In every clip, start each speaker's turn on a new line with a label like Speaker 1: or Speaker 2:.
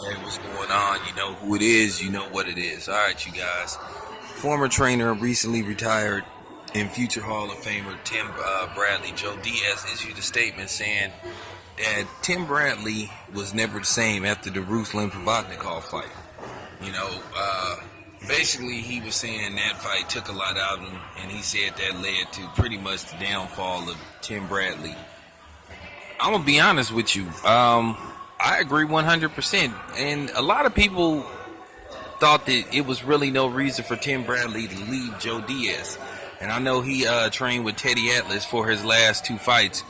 Speaker 1: Hey, what's going on? You know who it is, you know what it is. Alright, you guys. Former trainer, recently retired, and future Hall of Famer Tim Bradley, Joe Diaz, issued a statement saying that Tim Bradley was never the same after the Ruslan Provodnikov fight. You know, basically he was saying that fight took a lot out of him, and he said that led to pretty much the downfall of Tim Bradley. I'm gonna be honest with you. I agree 100%. And a lot of people thought that it was really no reason for Tim Bradley to leave Joe Diaz. And I know he trained with Teddy Atlas for his last two fights.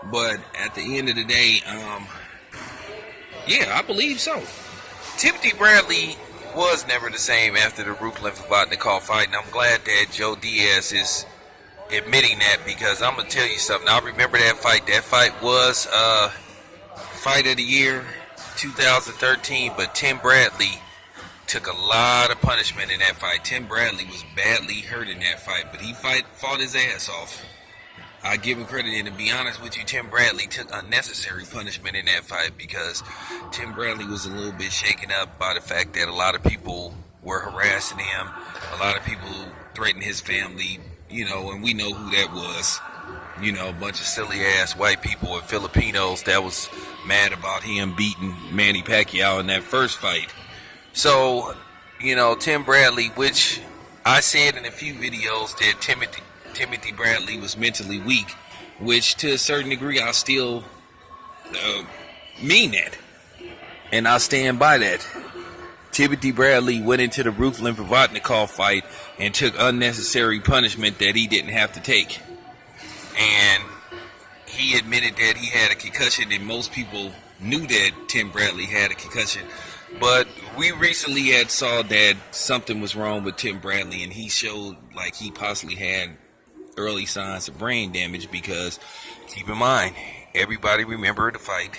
Speaker 1: But at the end of the day, yeah, I believe so. Timothy Bradley was never the same after the Ruslan Provodnikov fight. And I'm glad that Joe Diaz is admitting that, because I'm going to tell you something. I remember that fight. That fight was fight of the year 2013, but Tim Bradley took a lot of punishment in that fight. Tim Bradley was badly hurt in that fight, but he fought his ass off. I give him credit, and to be honest with you, Tim Bradley took unnecessary punishment in that fight, because Tim Bradley was a little bit shaken up by the fact that a lot of people were harassing him, a lot of people threatened his family, you know, and we know who that was. You know, a bunch of silly ass white people and Filipinos that was mad about him beating Manny Pacquiao in that first fight. So, you know, Tim Bradley, which I said in a few videos that Timothy Bradley was mentally weak, which to a certain degree I still mean that. And I stand by that. Timothy Bradley went into the Ruslan Provodnikov fight and took unnecessary punishment that he didn't have to take. And he admitted that he had a concussion, and most people knew that Tim Bradley had a concussion. But we recently had saw that something was wrong with Tim Bradley, and he showed like he possibly had early signs of brain damage, because keep in mind, everybody remember the fight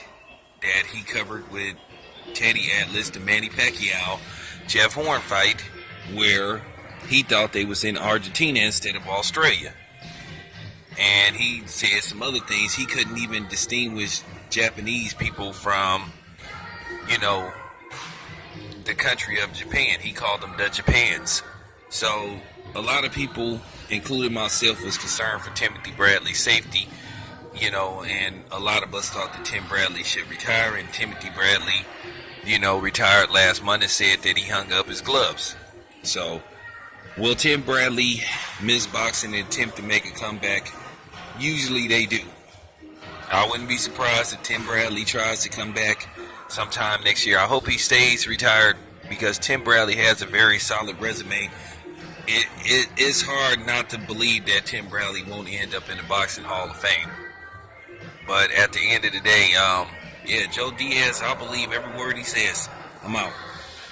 Speaker 1: that he covered with Teddy Atlas, the Manny Pacquiao Jeff Horn fight, where he thought they was in Argentina instead of Australia. And he said some other things. He couldn't even distinguish Japanese people from, you know, the country of Japan. He called them the Japans. So a lot of people, including myself, was concerned for Timothy Bradley's safety, you know, and a lot of us thought that Tim Bradley should retire, and Timothy Bradley, you know, retired last month and said that he hung up his gloves. So will Tim Bradley miss boxing and attempt to make a comeback? Usually they do. I wouldn't be surprised if Tim Bradley tries to come back sometime next year. I hope he stays retired, because Tim Bradley has a very solid resume. It is hard not to believe that Tim Bradley won't end up in the Boxing Hall of Fame. But at the end of the day, yeah, Joe Diaz, I believe every word he says. I'm out.